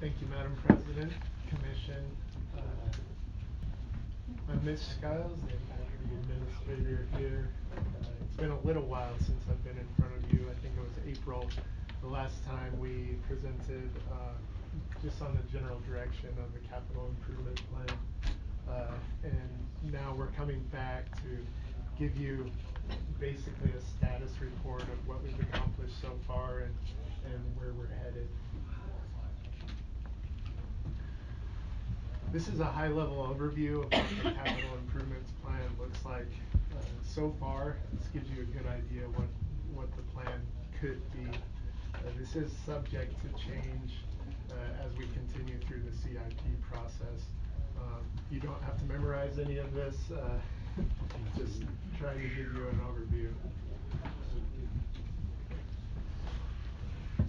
Thank you, Madam President, Commission. Uh, I'm Mitch Skiles, the administrator here. It's been a little while since I've been in front of you. I think it was April the last time we presented just on the general direction of the capital improvement plan. And now we're coming back to give you basically a status report of what we've accomplished so far and where we're headed. This is a high-level overview of what the capital improvements plan looks like so far. This gives you a good idea what the plan could be. This is subject to change as we continue through the CIP process. You don't have to memorize any of this, just trying to give you an overview.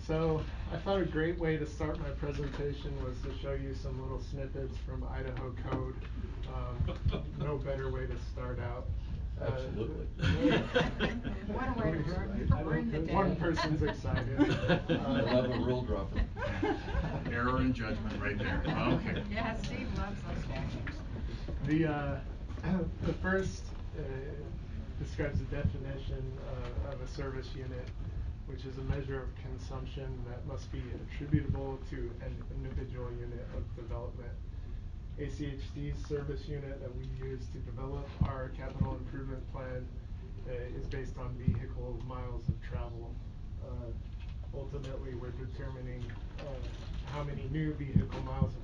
So I thought a great way to start my presentation was to show you some little snippets from Idaho code. No better way to start out. Absolutely. What a way to bring the day. One person's excited. I love a rule dropper. Error in judgment right there. Okay. Yeah, Steve loves those statutes. The first describes the definition of a service unit, which is a measure of consumption that must be attributable to an individual unit of development. ACHD's service unit that we use to develop our capital improvement plan is based on vehicle miles of travel. Ultimately, we're determining how many new vehicle miles of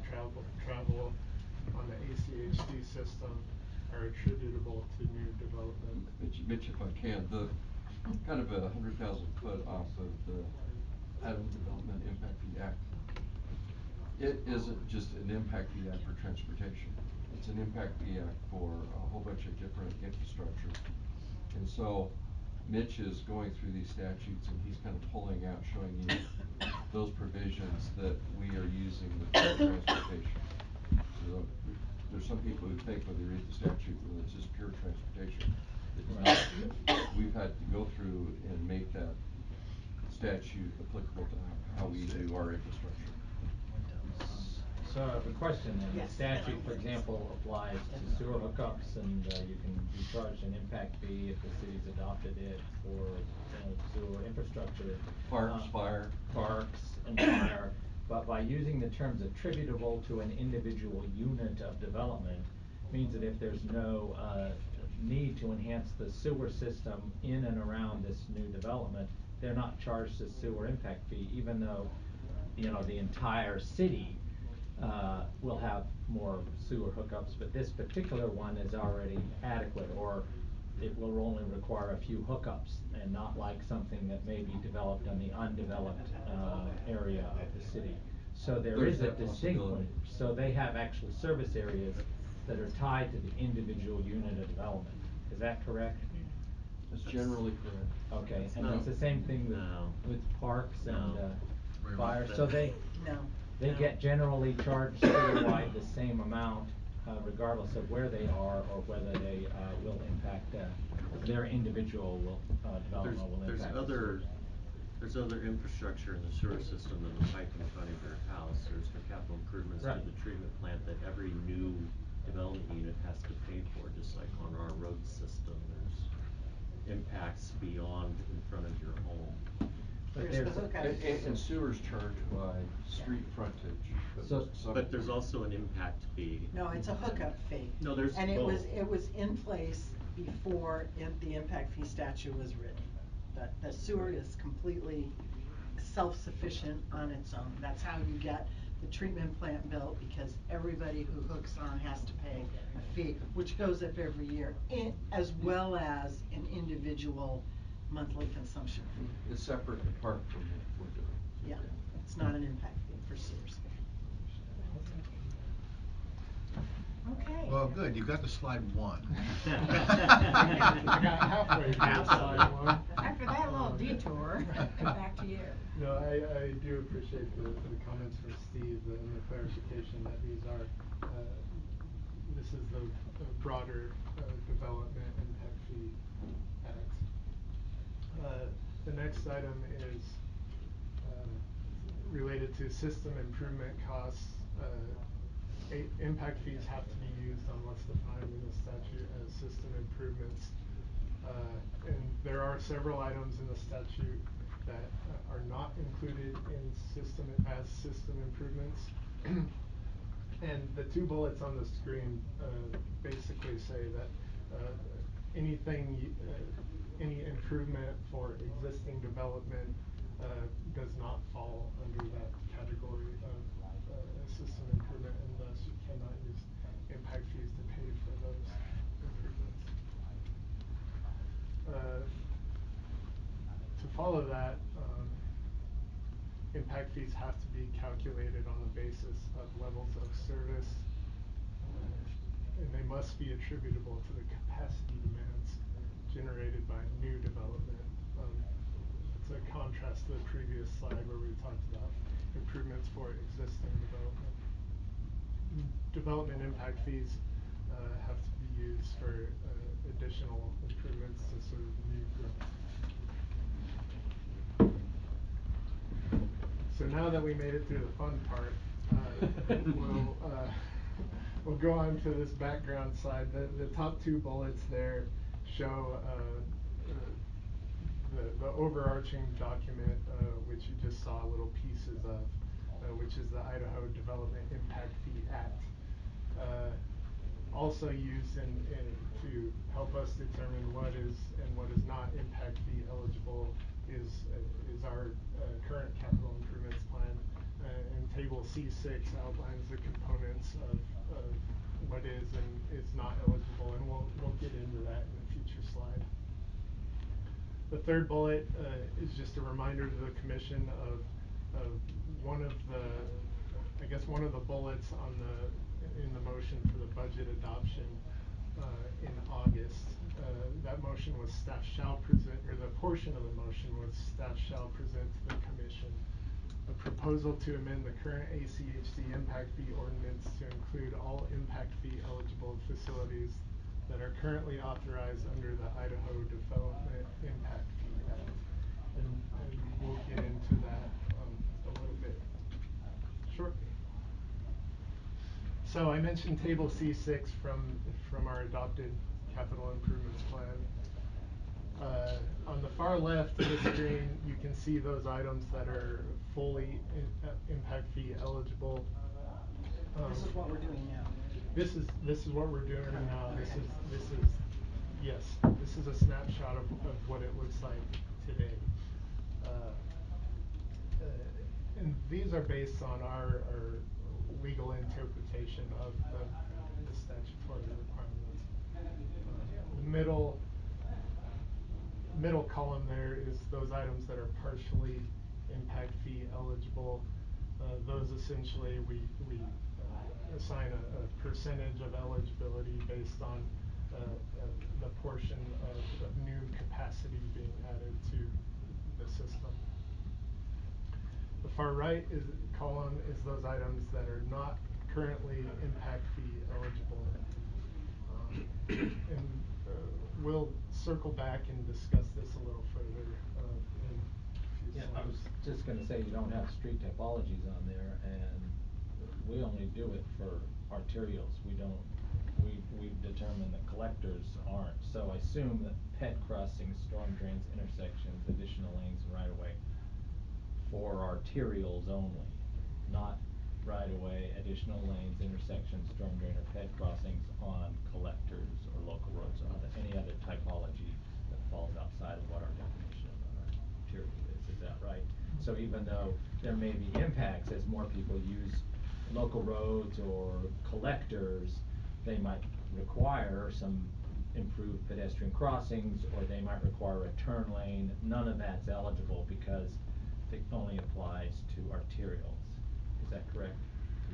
travel on the ACHD system are attributable to new development. Mitch, if I can, the kind of 100,000 foot off of the Idaho Development Impact Fee Act. It isn't just an impact fee act for transportation. It's an impact fee act for a whole bunch of different infrastructure. And so Mitch is going through these statutes and he's kind of pulling out, showing you those provisions that we are using with transportation. So there's some people who think when they read the statute, well, it's just pure transportation. It's not. We've had to go through and make that statute applicable to how we do our infrastructure. So I have a question then. Yes. The statute, for example, applies to sewer hookups and you can be charged an impact fee if the city's adopted it for sewer infrastructure. Parks, fire. Parks and fire. But by using the terms attributable to an individual unit of development means that if there's no need to enhance the sewer system in and around this new development, they're not charged a sewer impact fee, even though, you know, the entire city will have more sewer hookups, but this particular one is already adequate, or it will only require a few hookups and not like something that may be developed on the undeveloped area of the city. So there's a distinction. So they have actual service areas that are tied to the individual unit of development. Is that correct? That's generally correct. Okay, and it's the same thing with parks and fire. So they get generally charged citywide the same amount, regardless of where they are or whether they will impact their individual development will impact. There's other infrastructure in the sewer system than the pipe in front of your house. There's the capital improvements to the treatment plant that every new development unit has to pay for, just like on our road system. There's impacts beyond in front of your home. But and sewers charged by street frontage. But there's also an impact fee. No, it's a hookup fee. No, there's and both. it was in place before the impact fee statute was written. The sewer is completely self-sufficient on its own. That's how you get the treatment plant built, because everybody who hooks on has to pay a fee, which goes up every year, as well as an individual monthly consumption fee. It's separate and apart from what we're doing. Yeah, it's not an impact fee for sewers. Okay. Well, good. You got to slide one. I got halfway through slide one. After that little detour, back to you. No, I do appreciate the comments from Steve and the clarification that this is the broader Development Impact Fee Act. The next item is related to system improvement costs, impact fees have to be used on what's defined in the statute as system improvements. And there are several items in the statute that are not included in system improvements. And the two bullets on the screen basically say that any improvement for existing development does not fall under that category of system improvement, and thus you cannot use impact fees to pay for those improvements. To follow that, impact fees have to be calculated on the basis of levels of service, and they must be attributable to the capacity demands generated by new development. It's a contrast to the previous slide where we talked about improvements for existing development. Development impact fees have to be used for additional improvements to sort of new growth. So now that we made it through the fun part, we'll go on to this background slide. The top two bullets there show the overarching document, which you just saw little pieces of, which is the Idaho Development Impact Fee Act. Also used to help us determine what is and what is not impact fee eligible is our current capital improvements plan, and table C6 outlines the components of what is and is not eligible, and we'll get into that in a future slide. The third bullet is just a reminder to the commission of one of the bullets in the motion for the budget adoption in August. That motion was staff shall present, or the portion of the motion was staff shall present to the commission a proposal to amend the current ACHD impact fee ordinance to include all impact fee eligible facilities that are currently authorized under the Idaho Development Impact Fee Act. And we'll get into that a little bit shortly. So I mentioned table C6 from our adopted capital improvements plan. On the far left of the screen, you can see those items that are fully impact fee eligible. This is what we're doing now. This is what we're doing now. Okay. This is a snapshot of what it looks like today. And these are based on our legal interpretation of the statutory requirements. The middle column there is those items that are partially impact fee eligible. Those essentially we assign a percentage of eligibility based on the portion of new capacity being added to the system. The far right column is those items that are not currently impact fee eligible. And we'll circle back and discuss this a little further in a few slides. I was just going to say you don't have street topologies on there, and we only do it for arterials. We've determined that collectors aren't. So I assume that ped crossings, storm drains, intersections, additional lanes, and right-of-way for arterials only, not right-of-way, additional lanes, intersections, storm drain, or ped crossings on collectors or local roads or any other typology that falls outside of what our definition of an arterial is. Is that right? So even though there may be impacts as more people use local roads or collectors, they might require some improved pedestrian crossings, or they might require a turn lane. None of that's eligible because it only applies to arterials. Is that correct?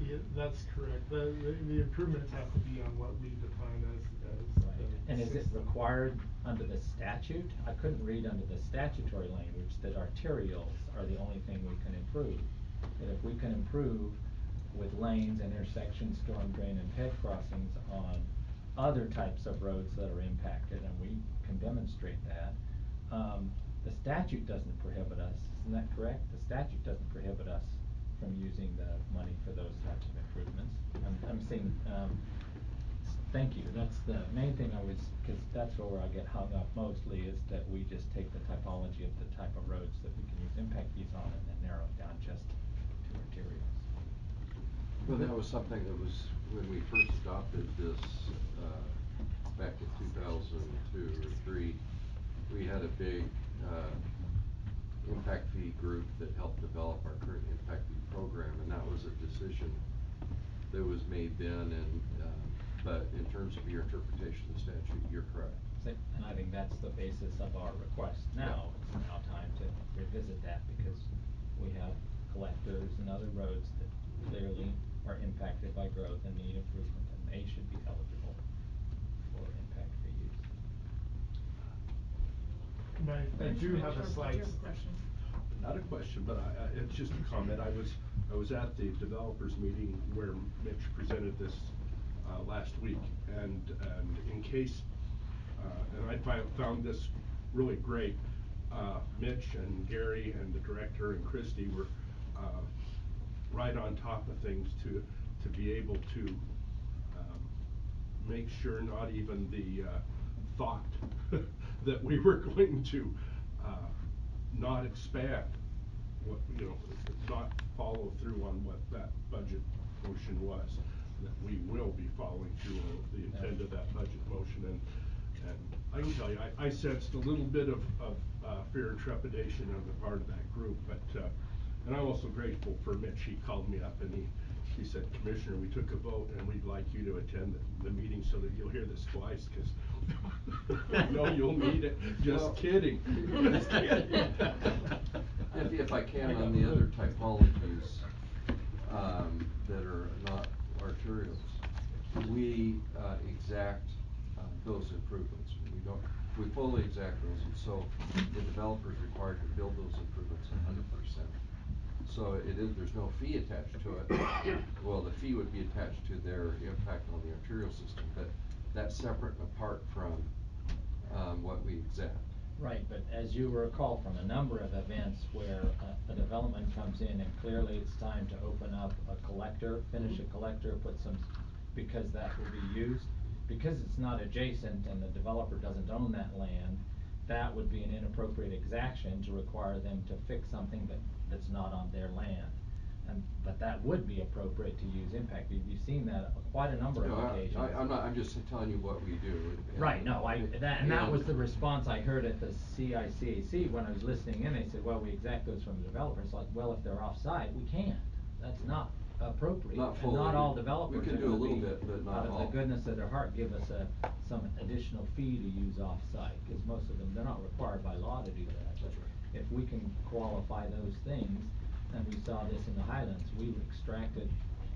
Yeah, that's correct. The improvements have to be on what we define as right. And is it required under the statute? I couldn't read under the statutory language that arterials are the only thing we can improve. But if we can improve with lanes, intersections, storm drain, and ped crossings on other types of roads that are impacted, and we can demonstrate that, the statute doesn't prohibit us. Isn't that correct? The statute doesn't prohibit us from using the money for those types of improvements. I'm seeing, thank you, that's the main thing cause that's where I get hung up mostly, is that we just take the typology of the type of roads that we can use impact fees on and then narrow it down just to arterials. Well, that was something that was, when we first adopted this, back in 2002 or 3, we had a big, impact fee group that helped develop our current impact fee program, and that was a decision that was made then, and, but in terms of your interpretation of the statute, you're correct. And I think that's the basis of our request now. Yeah. It's now time to revisit that, because we have collectors and other roads that clearly are impacted by growth and need improvement, and they should be eligible for impact fee use. And I do have a slide. Did you have a question? Not a question, but it's just a comment. I was at the developers meeting where Mitch presented this last week, and in case, and I found this really great. Mitch and Gary and the director and Christy were right on top of things to be able to make sure not even the thought that we were going to not expand what, not follow through on what that budget motion was, that we will be following through on the intent of that budget motion. And I can tell you, I sensed a little bit of fear and trepidation on the part of that group, but and I'm also grateful for Mitch. He called me up and he said, "Commissioner, we took a vote and we'd like you to attend the meeting so that you'll hear this twice, because I know you'll need it." Just kidding. Just kidding. If I can, on the other typologies, that are not arterials, we exact those improvements. We fully exact those, and so the developer is required to build those improvements 100%. So there's no fee attached to it. Well, the fee would be attached to their impact on the arterial system, but that's separate and apart from what we exact. Right, but as you recall from a number of events where a development comes in and clearly it's time to open up a collector, finish a collector, because that will be used, because it's not adjacent and the developer doesn't own that land, that would be an inappropriate exaction to require them to fix something that's not on their land. But that would be appropriate to use impact fees. You've seen that quite a number of occasions. I'm just telling you what we do. Right, no, that was the response I heard at the CICAC when I was listening in. They said, well, we exact those from the developers. It's like, well, if they're off-site, we can't. That's not appropriate. Not fully. And not all developers We can are do a gonna little be, bit, but not out of all. the goodness of their heart, give us some additional fee to use off-site, because most of them, they're not required by law to do that. That's right. If we can qualify those things, and we saw this in the Highlands, we extracted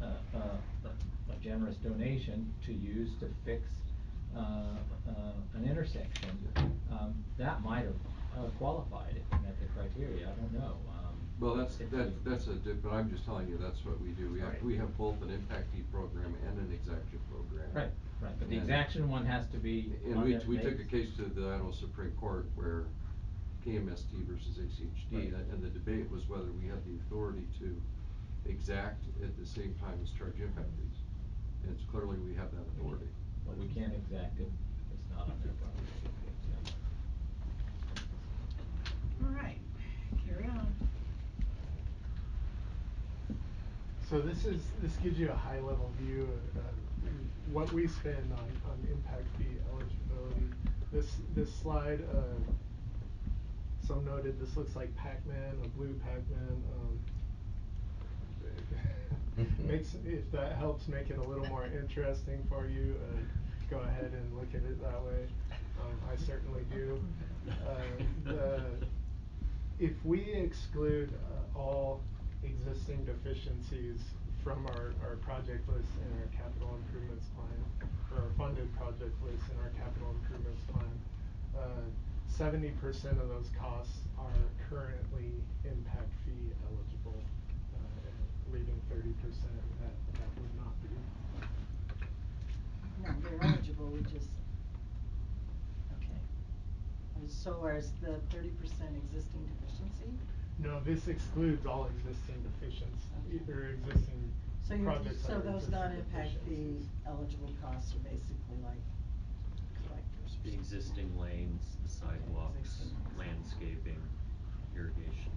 a generous donation to use to fix an intersection. That might have qualified if it met the criteria. I don't know. Well, but I'm just telling you that's what we do. We have both an impact fee program and an exaction program. Right, but the exaction one has to be. And we took a case to the Idaho Supreme Court where KMST versus ACHD, Right. and the debate was whether we had the authority to exact at the same time as charge impact fees. And it's clearly we have that authority. But we can't exact it if it's not on their property. All right, carry on. So this gives you a high level view of what we spend on impact fee eligibility. This slide, some noted this looks like Pac-Man, a blue Pac-Man. If that helps make it a little more interesting for you, go ahead and look at it that way. I certainly do. If we exclude all existing deficiencies from our project list in our capital improvements plan, or our funded project list in our capital improvements plan, 70% of those costs are currently impact fee eligible, leaving 30% that would not be. No, they're eligible, we just, okay. So is the 30% existing deficiency? No, this excludes all existing deficiencies, or existing So you're, projects that so are those existing non-impact fee deficiencies. eligible costs are basically like collectors or The something. existing lanes, the sidewalks, Existing lanes. landscaping, irrigation.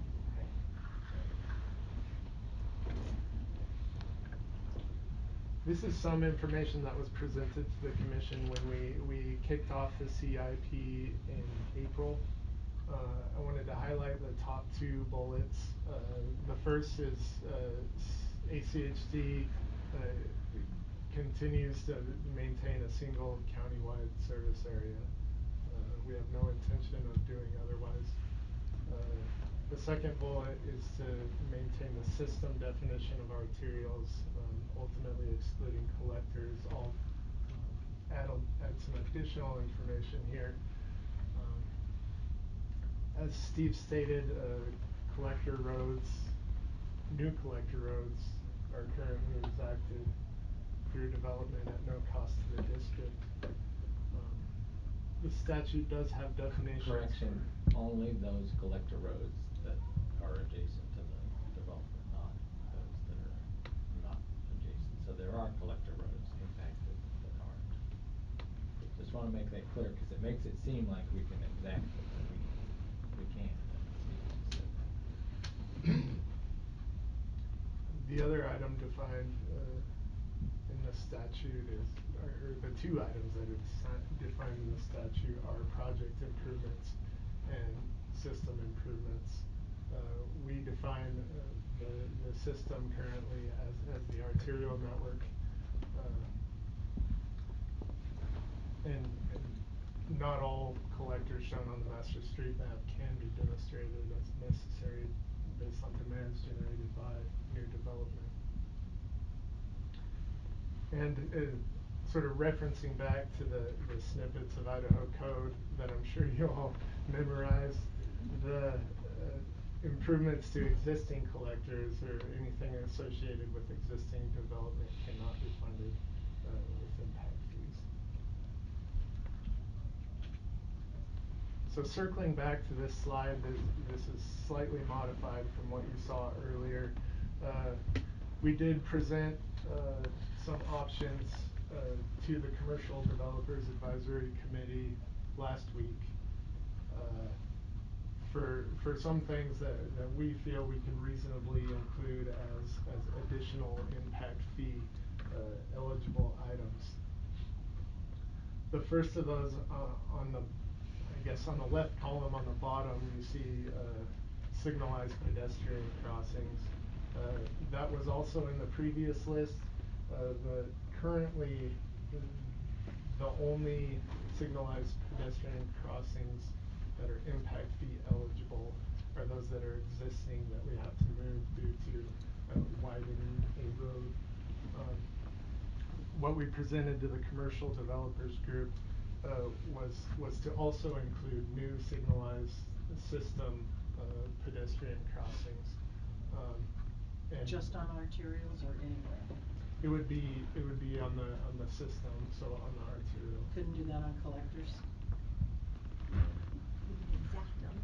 This is some information that was presented to the commission when we kicked off the CIP in April. I wanted to highlight the top two bullets. The first is ACHD continues to maintain a single countywide service area. We have no intention of doing otherwise. The second bullet is to maintain the system definition of arterials, ultimately excluding collectors. I'll add some additional information here. As Steve stated, collector roads, new collector roads are currently exacted through development at no cost to the district. The statute does have definitions. Correction, only those collector roads that are adjacent to the development, not those that are not adjacent. So there are collector roads impacted that aren't. Just wanna make that clear, cause it makes it seem like we can exact it, but we can't, and Steve just said that. The other item defined in the statute is, or the two items that are defined in the statute are project improvements and system improvements. We define the system currently as the arterial network, and not all collectors shown on the master street map can be demonstrated as necessary based on demands generated by new development. And sort of referencing back to the snippets of Idaho code that I'm sure you all memorized, the improvements to existing collectors or anything associated with existing development cannot be funded with impact fees. So circling back to this slide, this is slightly modified from what you saw earlier. We did present some options to the Commercial Developers Advisory Committee last week for some things that we feel we can reasonably include as additional impact fee eligible items. The first of those on the, I guess on the left column on the bottom, you see signalized pedestrian crossings. That was also in the previous list. Currently the only signalized pedestrian crossings that are impact fee eligible are those that are existing that we have to move due to widening a road. What we presented to the commercial developers group was to also include new signalized system pedestrian crossings. And Just on arterials or anywhere? It would be on the system, so on the arterial. Couldn't do that on collectors? We can exact them.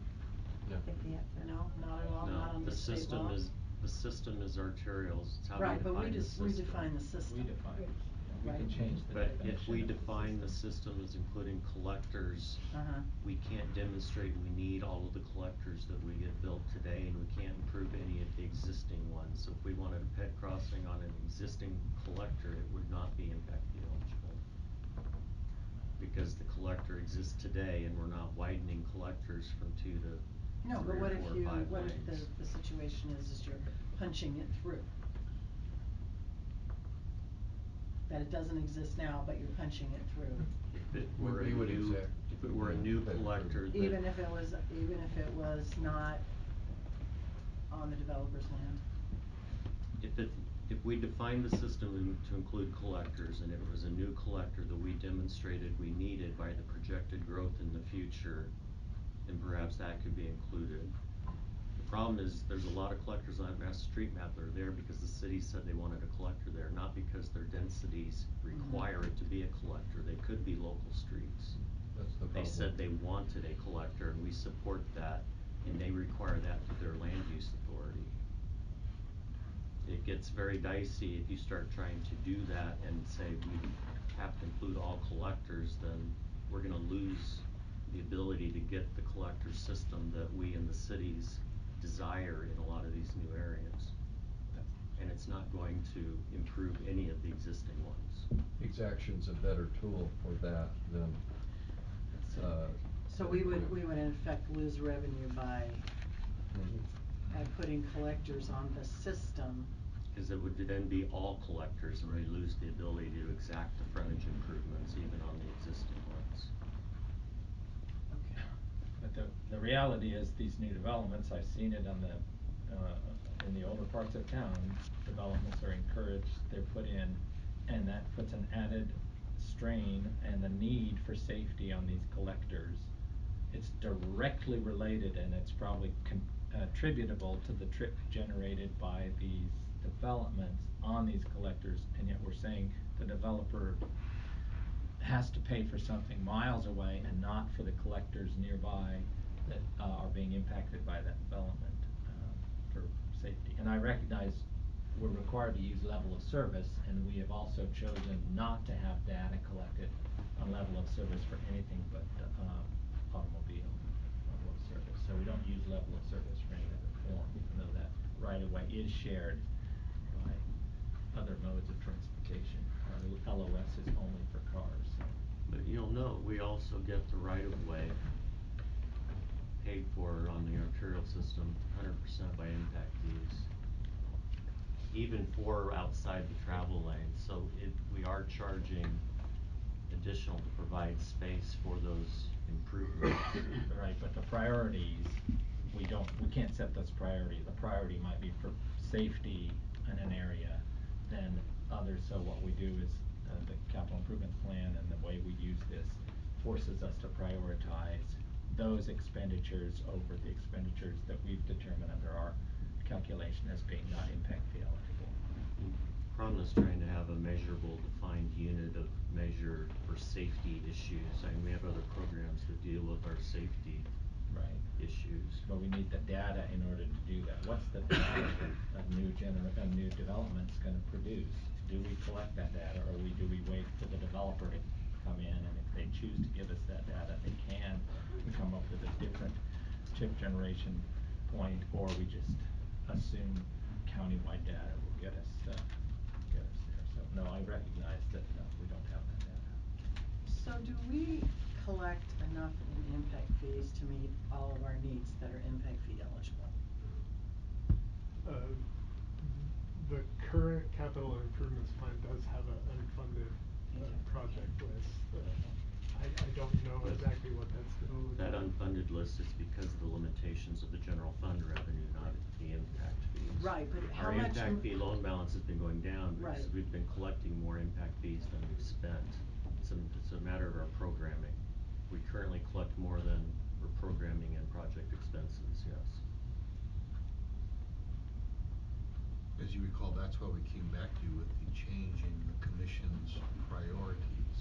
No. If they have to. No, not at all, not under state law? The system is arterials, it's how we Right, but define the system. we define the system. We define, Right. we can Right. change the But definition if we of the define the system. system as including collectors, Uh-huh. we can't demonstrate we need all of the collectors that we get built today, and we can't improve any of the existing ones. So if we wanted a ped crossing on an existing collector, it would not be impact fee eligible. Because the collector exists today and we're not widening collectors from 2 to No, 3 but or what 4 if or you, 5 what lanes. if the situation is you're punching it through? That it doesn't exist now, but you're punching it through. If it were We would exact if it were a new that collector that. Even if it was not on the developer's land? If we defined the system to include collectors, and it was a new collector that we demonstrated we needed by the projected growth in the future, then perhaps that could be included. The problem is, there's a lot of collectors on that master street map that are there because the city said they wanted a collector there, not because their densities require it to be a collector. They could be local streets. That's the problem. They said they wanted a collector, and we support that. and they require that through their land use authority. It gets very dicey if you start trying to do that and say we have to include all collectors, then we're gonna lose the ability to get the collector system that we in the cities desire in a lot of these new areas. And it's not going to improve any of the existing ones. Exaction's a better tool for that than, So we would in effect lose revenue by putting collectors on the system. Cause it would then be all collectors and we lose the ability to exact the frontage improvements even on the existing ones. Okay. But the reality is these new developments, I've seen it on the, in the older parts of town, developments are encouraged, they're put in, and that puts an added strain and the need for safety on these collectors. It's directly related and it's probably attributable to the trip generated by these developments on these collectors, and yet we're saying the developer has to pay for something miles away and not for the collectors nearby that are being impacted by that development for safety. And I recognize we're required to use level of service, and we have also chosen not to have data collected on level of service for anything but automobile level of service. So we don't use level of service for any other form, even though that right of way is shared by other modes of transportation. Our LOS is only for cars. So. But you'll note, we also get the right of way paid for on the arterial system 100% by impact fees, even for outside the travel lane. So we are charging additional to provide space for those improvements. Right, but the priorities, we can't set those priorities. The priority might be for safety in an area than others. So what we do is the capital improvement plan and the way we use this forces us to prioritize those expenditures over the expenditures that we've determined under our calculation as being not impact fee eligible. Problem is trying to have a measurable, defined unit of measure for safety issues. I mean, we have other programs that deal with our safety issues. But we need the data in order to do that. What's the data a new development's going to produce? Do we collect that data, or do we wait for the developer to come in, and if they choose to give us that data, they can come up with a different tip generation point, or we just assume countywide data will get us there. So no, I recognize that we don't have that data. So do we collect enough in impact fees to meet all of our needs that are impact fee eligible? The current capital improvements plan does have an unfunded project list. I don't know exactly what that's going to look like. That unfunded list is because of the limitations of the general fund revenue, not the impact fees. Right, but how our much? Our impact fee loan balance has been going down because right. we've been collecting more impact fees than we've spent. It's a matter of our programming. We currently collect more than we're programming in project expenses, yes. As you recall, that's why we came back to you with the change in the commission's priorities.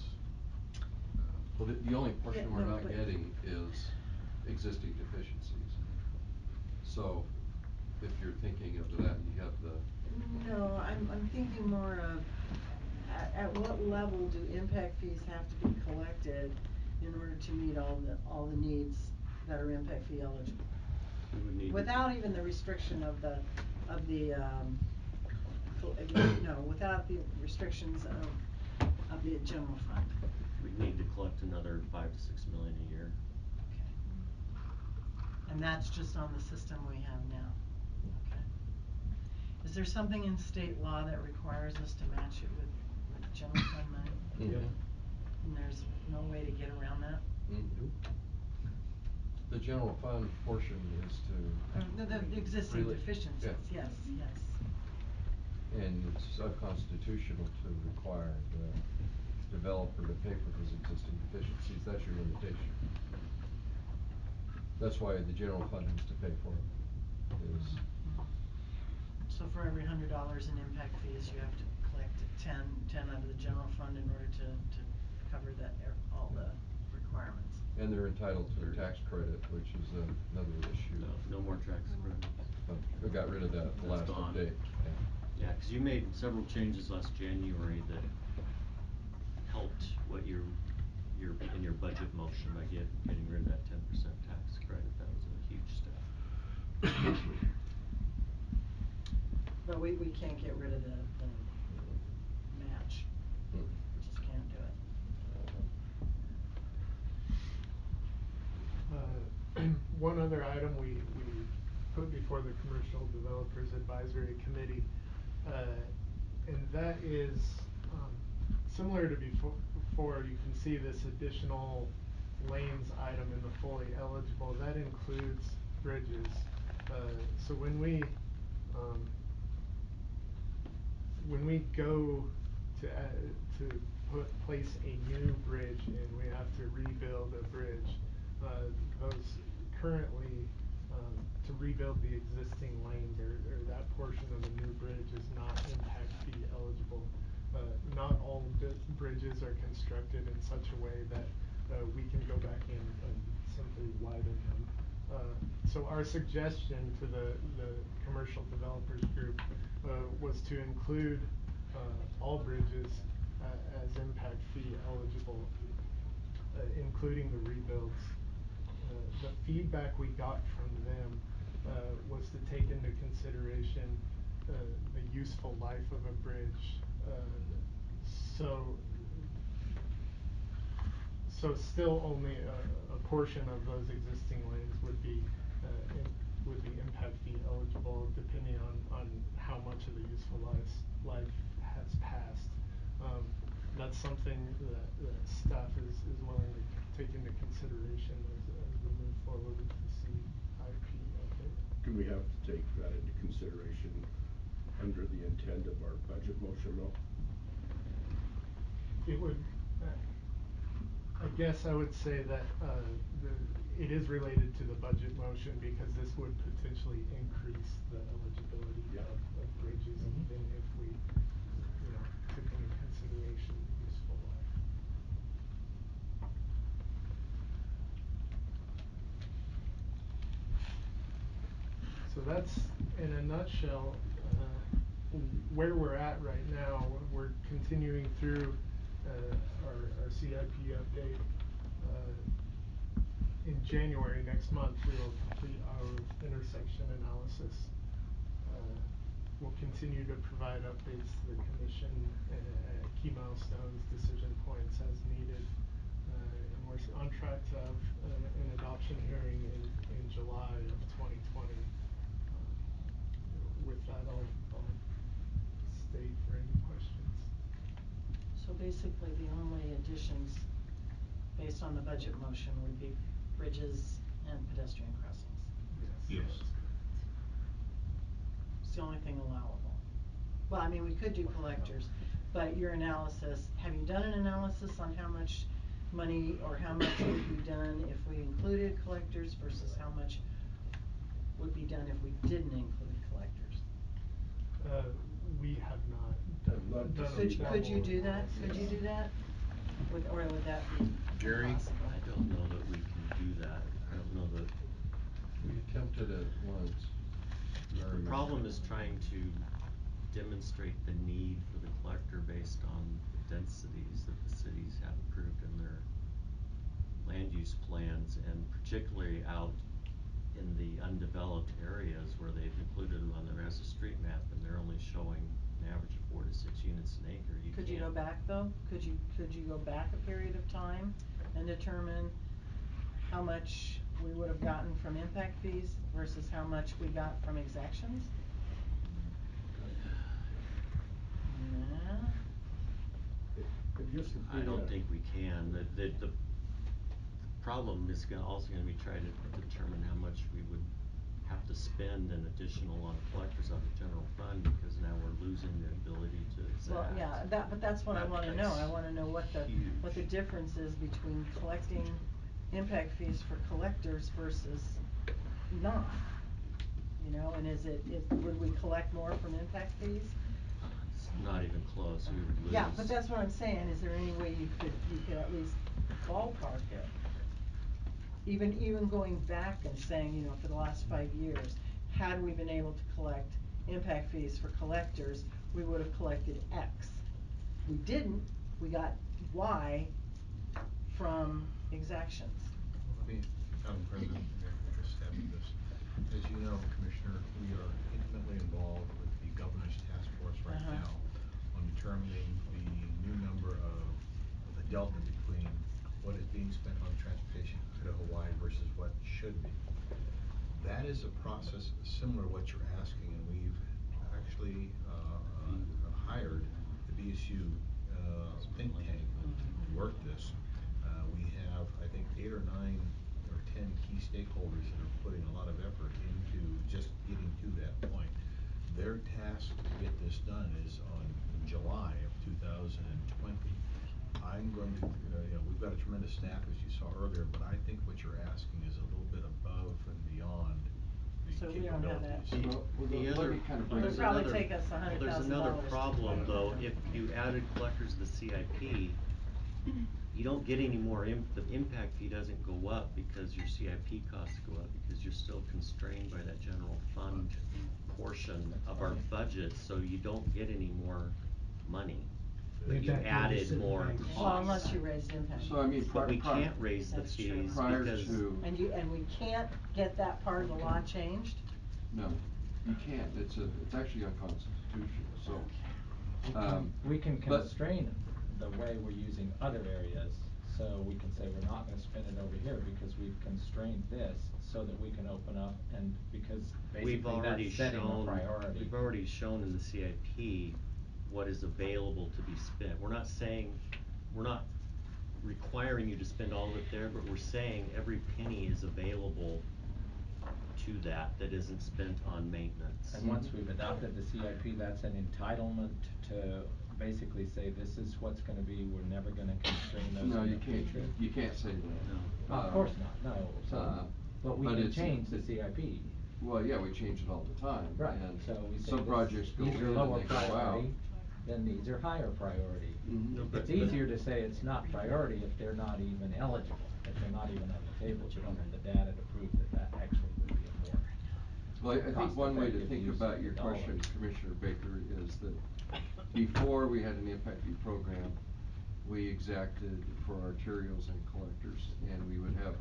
Well, the only portion we're not but getting is existing deficiencies. So if you're thinking of that, you have the... No, I'm thinking more of at what level do impact fees have to be collected in order to meet all the needs that are impact fee eligible? We would need without even the restriction of the without the restrictions of the general fund. We'd need to collect another $5 to $6 million a year. Okay. And that's just on the system we have now. Okay. Is there something in state law that requires us to match it with general fund money? Yep. And there's no way to get around that? Mm-hmm. The general fund portion is to... the existing deficiencies, yes. And it's unconstitutional to require the developer to pay for his existing deficiencies. That's your limitation. That's why the general fund has to pay for it. So for every $100 in impact fees, you have to collect 10 out of the general fund in order to cover all the requirements. And they're entitled to a tax credit, which is another issue. No more tax credits. We got rid of that at the That's last gone. update. Yeah, 'cause you made several changes last January that helped what in your budget motion by getting rid of that 10% tax credit. That was a huge step. But we can't get rid of the match. We just can't do it. One other item we put before the Commercial Developers Advisory Committee, and that is similar to before. You can see this additional lanes item in the fully eligible. That includes bridges. So when we go to place a new bridge in, we have to rebuild a bridge. Those currently, to rebuild the existing lanes or that portion of the new bridge is not impact fee eligible. Not all bridges are constructed in such a way that we can go back in and simply widen them. So our suggestion to the commercial developers group was to include all bridges as impact fee eligible, including the rebuilds. The feedback we got from them was to take into consideration the useful life of a bridge. So still only a portion of those existing lanes would be impact fee eligible, depending on how much of the useful life has passed. That's something that staff is willing to take into consideration as we move forward with the CIP update. Do we have to take that into consideration under the intent of our budget motion though? It would, I guess I would say that it is related to the budget motion because this would potentially increase the eligibility of bridges, even if we, took into consideration the useful life. So that's, in a nutshell, where we're at right now. We're continuing through our CIP update. In January next month, we will complete our intersection analysis. We'll continue to provide updates to the commission at key milestones, decision points as needed. And we're on track to have an adoption hearing in July of 2020. With that, I'll stay for any questions. So basically, the only additions based on the budget motion would be bridges and pedestrian crossings. Yes. It's the only thing allowable. Well, I mean, we could do collectors, but your analysis, have you done an analysis on how much money or how much would be done if we included collectors versus how much would be done if we didn't include collectors? We have not done Could you do that? Could you do that? Or would that be Gary? impossible? I don't know that we can do that. I don't know that. We attempted it once. The problem is trying to demonstrate the need for the collector based on the densities that the cities have approved in their land use plans, and particularly out in the undeveloped areas where they've included them on their as a street map and they're only showing an average of 4 to 6 units an acre. Could you go back though? Could you go back a period of time and determine how much we would have gotten from impact fees versus how much we got from exactions? I don't think we can. The problem is also going to be trying to determine how much we would have to spend an additional on collectors out of the general fund, because now we're losing the ability to exact. Well, yeah, but that's what I want to know. I want to know what the difference is between collecting impact fees for collectors versus not. And would we collect more from impact fees? It's not even close. We would lose. Yeah, but that's what I'm saying. Is there any way you could at least ballpark it? Even going back and saying, you know, for the last 5 years, had we been able to collect impact fees for collectors, we would have collected X. We didn't, we got Y from exactions. Let me, Madam President, may I take a stab at this? As you know, Commissioner, we are intimately involved with the Governor's Task Force right Uh-huh. now on determining the new number of the delta between what is being spent on transportation to Hawaii versus what should be. That is a process similar to what you're asking, and we've actually hired the BSU think tank to work this. We have, I think, 8 or 9 or 10 key stakeholders that are putting a lot of effort into just getting to that point. Their task to get this done is in July of 2020. I'm going to, you know, we've got a tremendous staff, as you saw earlier, but I think what you're asking is a little bit above and beyond the So we don't have that. capabilities. The Let other, me kind of It bring would this probably up. take us $100,000 there's another to problem get though, that if done. you added collectors to the CIP, you don't get any more the impact fee doesn't go up because your CIP costs go up, because you're still constrained by that general fund portion of our budget, so you don't get any more money. But you Impact fee is added sitting more bank. costs. Well, unless you raised impact. So I mean, But we can't raise the That's true. fees prior because. to, And we can't get that part of the law changed? no, you can't, it's actually unconstitutional, so. We can but- constrain the way we're using other areas, so we can say we're not gonna spend it over here because we've constrained this so that we can open up, and because We've basically already that's setting a shown, priority. we've already shown in the CIP what is available to be spent. We're not saying, we're not requiring you to spend all of it there, but we're saying every penny is available to that isn't spent on maintenance. And once we've adopted the CIP, that's an entitlement to basically say this is what's gonna be, we're never gonna constrain those No, in you the can't, future. you can't say that. No. Of course not, no, so, but we can it's- change the CIP. Well, yeah, we change it all the time, Right, and so we say some this- projects go in these are and lower they go out. priority, then these are higher priority. Mhm. No, but- It's easier to say it's not priority if they're not even eligible, if they're not even on the table, you don't have the data to prove that actually would be a more. Well, I think one way to cost-effective think use about of your the question, dollars. Commissioner Baker, is that before we had an impact fee program, we exacted for arterials and collectors, and we would have,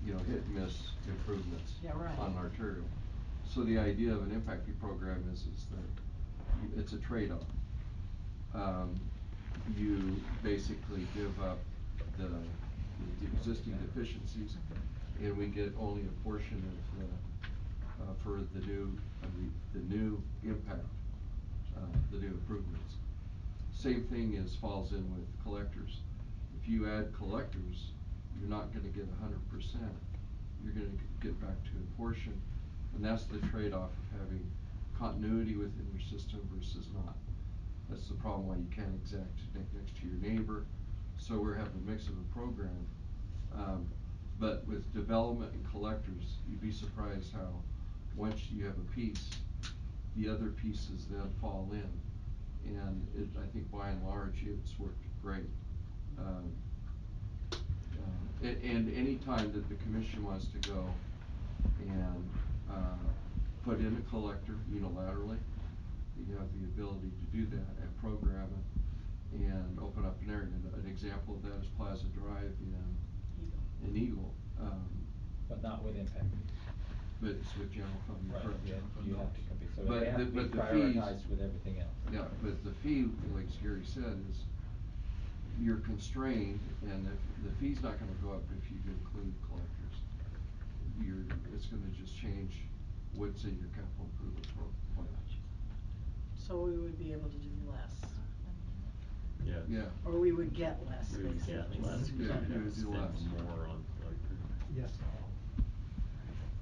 you know, hit and miss improvements Yeah, right. on arterial. So the idea of an impact fee program is that it's a trade-off. You basically give up the existing deficiencies, and we get only a portion of the, for the new impact, the new improvements. Same thing falls in with collectors. If you add collectors, you're not gonna get 100%. You're gonna get back to a portion, and that's the trade-off of having continuity within your system versus not. That's the problem why you can't exact next to your neighbor. So we're having a mix of a program. But with development and collectors, you'd be surprised how once you have a piece, the other pieces then fall in. And I think by and large, it's worked great. And any time that the commission wants to go and put in a collector unilaterally, you have the ability to do that and program it and open up an area. An example of that is Plaza Drive in Eagle. But not with impact fees. But it's with general fund, Right, correct. yeah, you have to compete, so But they have to be but the fees- prioritized with everything else. Yeah, but the fee, like Gary said, is you're constrained, and if the fee's not gonna go up if you include collectors. It's gonna just change what's in your capital improvement plan. So we would be able to do less. Yes. Yeah. Or we would get less, We would get basically. less, Yeah, because you we'd would do spend less. more on collectors. Yes,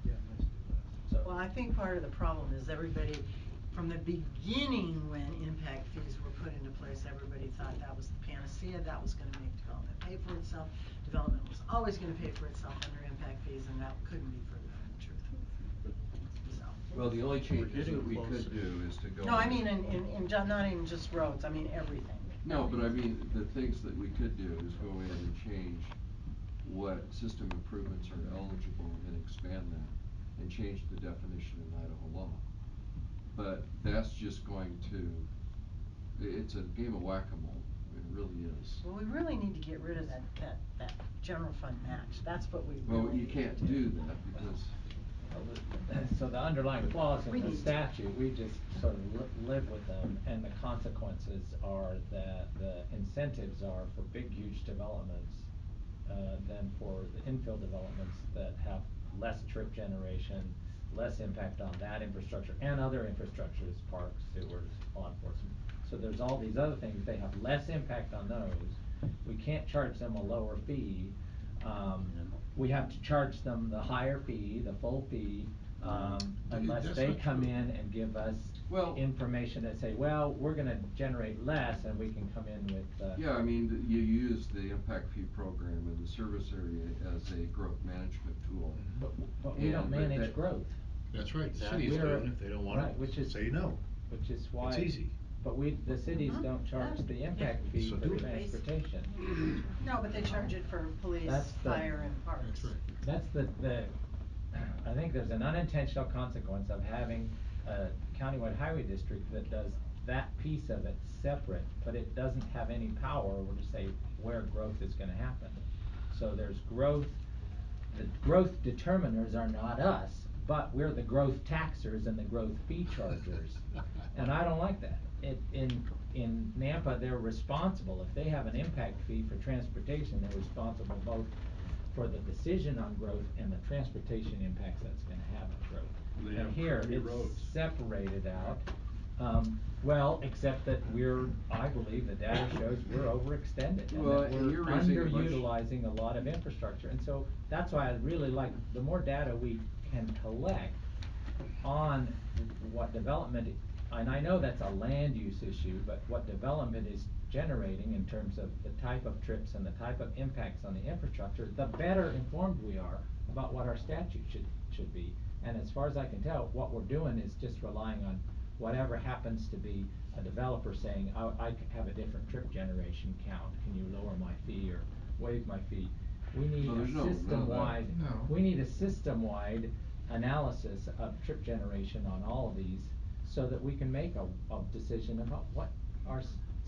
yeah, let's do that. So- Well, I think part of the problem is everybody, from the beginning when impact fees were put into place, everybody thought that was the panacea, that was gonna make development pay for itself. Development was always gonna pay for itself under impact fees, and that couldn't be further from the truth. So. Well, the only changes getting that we close. could do is to go. No, I mean not even just roads, I mean everything. No, but I mean, the things that we could do is go in and change what system improvements are eligible and expand that and change the definition in Idaho law. But that's just going to, it's a game of whack-a-mole, it really is. Well, we really need to get rid of that general fund match, that's what we Well, really you need can't to do that because, So the underlying clause We in the need to. statute, we just sort of live with them, and the consequences are that the incentives are for big, huge developments, than for the infill developments that have less trip generation, less impact on that infrastructure and other infrastructures, parks, sewers, law enforcement. So there's all these other things, they have less impact on those. We can't charge them a lower fee. We have to charge them the higher fee, the full fee, unless That's they not come true. in and give us well, information that say, well, we're gonna generate less and we can come in with, yeah, I mean, you use the impact fee program in the service area as a growth management tool. But we don't And- but manage that- growth. That's right, the Exactly. cities do, We're- and if they don't want right, which it, is- say no. Which is why. It's easy. But the cities Mhm. don't charge Yeah. the impact fee So for do it. transportation. No, but they charge it for police, That's the- fire and parks. That's right. That's the, I think there's an unintentional consequence of having a countywide highway district that does that piece of it separate, but it doesn't have any power to say where growth is gonna happen. So there's growth, the growth determiners are not us, but we're the growth taxers and the growth fee chargers. And I don't like that. In Nampa, they're responsible, if they have an impact fee for transportation, they're responsible both for the decision on growth and the transportation impacts that's gonna have on growth. They And have here, crummy it's roads. separated out, well, except that I believe the data shows we're overextended, and Well, that and we're you're raising a bunch- underutilizing a lot of infrastructure, and so that's why I really like, the more data we can collect on what development, and I know that's a land use issue, but what development is generating in terms of the type of trips and the type of impacts on the infrastructure, the better informed we are about what our statute should be. And as far as I can tell, what we're doing is just relying on whatever happens to be a developer saying, I have a different trip generation count, can you lower my fee or waive my fee? We need No, a there's none of that. system-wide, No. we need a system-wide analysis of trip generation on all of these, so that we can make a decision about what our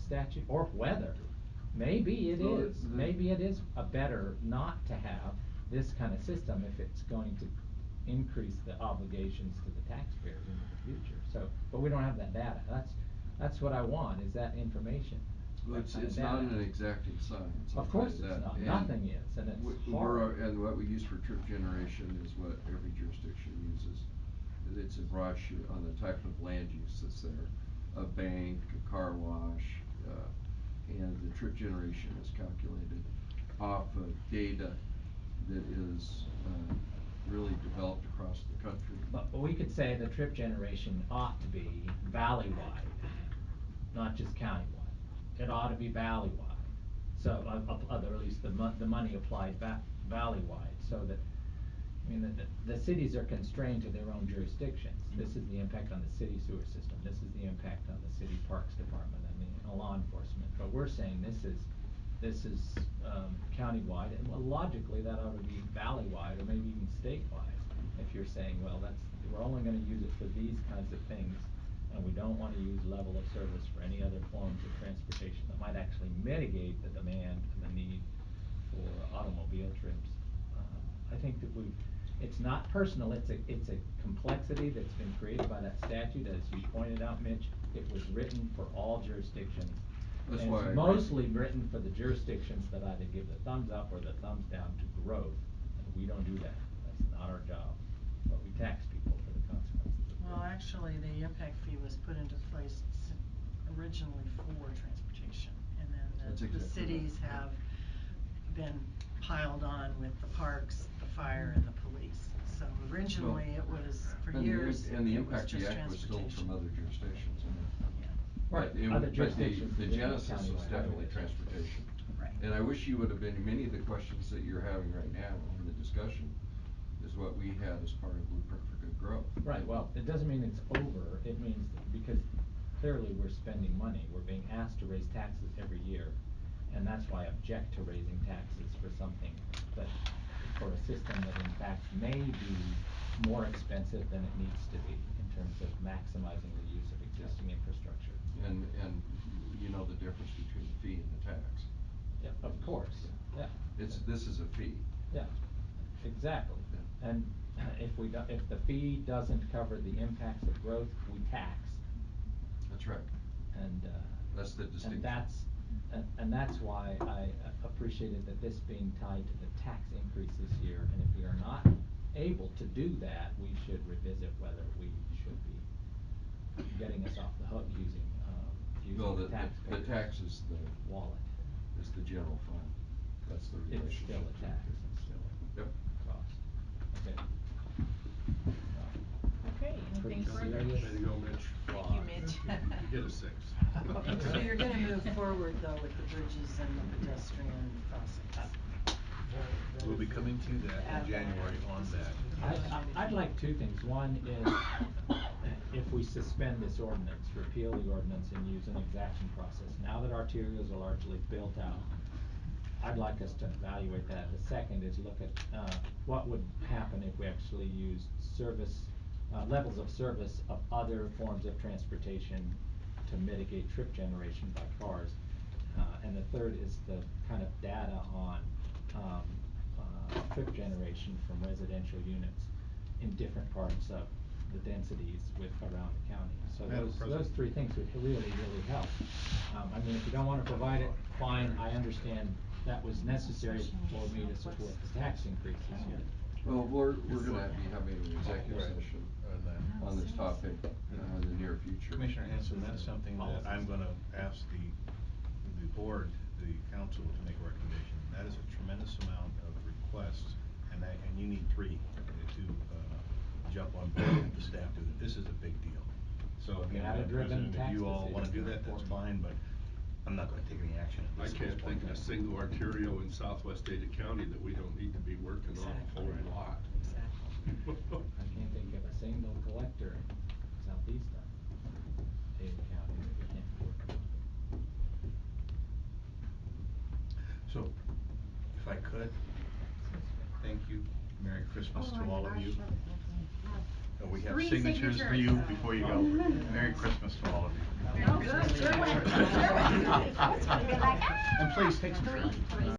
statute, or whether, maybe it Well, is, maybe it is a better not to have this kind of system if it's going to increase the obligations to the taxpayers into the future. So, but we don't have that data. That's what I want, is that information. Well, that kind of it's not data. an exacting science. I'll Of tell course you it's that. not. And Nothing is, and it's hard. And what we use for trip generation is what every jurisdiction uses. It's a broad shoot on the type of land use that's there, a bank, a car wash, and the trip generation is calculated off of data that is really developed across the country. But we could say the trip generation ought to be valley-wide, not just countywide. It ought to be valley-wide. So, or at least the money applied valley-wide, so that, I mean, the cities are constrained to their own jurisdictions. This is the impact on the city sewer system, this is the impact on the city parks department and the law enforcement. But we're saying this is countywide, and well, logically, that ought to be valley-wide, or maybe even statewide. If you're saying, well, we're only gonna use it for these kinds of things, and we don't wanna use level of service for any other forms of transportation that might actually mitigate the demand and the need for automobile trips. I think that it's not personal, it's a complexity that's been created by that statute, as you pointed out, Mitch. It was written for all jurisdictions. That's And why it's mostly written for the jurisdictions that either give the thumbs up or the thumbs down to growth, and we don't do that. That's not our job, but we tax people for the consequences of Well, growth. actually, the impact fee was put into place originally for transportation, and then That's the exactly right. cities have been piled on with the parks, the fire, and the police. So originally, it was, for And years, the it was Impact just Fee Act was still transportation. from other jurisdictions, Yeah. Right, But other jurisdictions the within the genesis was countywide highway definitely district. transportation. Right. And I wish you would have been, many of the questions that you're having right now in the discussion is what we had as part of Blueprint for Good Growth. Right, well, it doesn't mean it's over, it means that because clearly we're spending money, we're being asked to raise taxes every year, and that's why I object to raising taxes for something but for a system that in fact may be more expensive than it needs to be in terms of maximizing the use of existing infrastructure. And you know the difference between the fee and the tax. Yeah, of course, yeah. This is a fee. Yeah, exactly. Yeah. And if the fee doesn't cover the impacts of growth, we tax. That's right. And That's the distinction. And that's why I appreciated that this being tied to the tax increase this year, and if we are not able to do that, we should revisit whether we should be getting us off the hook using Well, the the tax is the wallet. Is the general fund. That's the It's relationship. still a tax, it's still a Yep. cost. Okay. Okay, Pretty anything further? serious. Way to go, Mitch. Thank you, Mitch. You get a 6. So you're gonna move forward though with the bridges and the pedestrian crossings? We'll be coming to that in January on that. I'd like two things. One is if we suspend this ordinance, repeal the ordinance and use an exaction process. Now that arterials are largely built out, I'd like us to evaluate that. The second is look at what would happen if we actually used levels of service of other forms of transportation to mitigate trip generation by cars. And the third is the kind of data on trip generation from residential units in different parts of the densities around the county. So those three things would really help. I mean, if you don't wanna provide it, fine, I understand that was necessary for me to support the tax increase this year. Well, we're gonna be having an executive session on this topic in the near future. Commissioner Hanson, that's something that I'm gonna ask the board, the council to make a recommendation. That is a tremendous amount of requests, and you need 3 to jump on board with the staff do that. This is a big deal. So again, Madam President, if you all wanna do that, that's fine, but I'm not gonna take any action at I this can't point. think of a single arterial in southwest Ada County that we don't need to be working on a whole lot. Exactly. I can't think of a single collector in southeast Ada County that we can't be working on. So, if I could, thank you, Merry Christmas to all of you. We have 3 signatures for you before you go. Merry Christmas to all of you. Oh, good, sure. And please take some.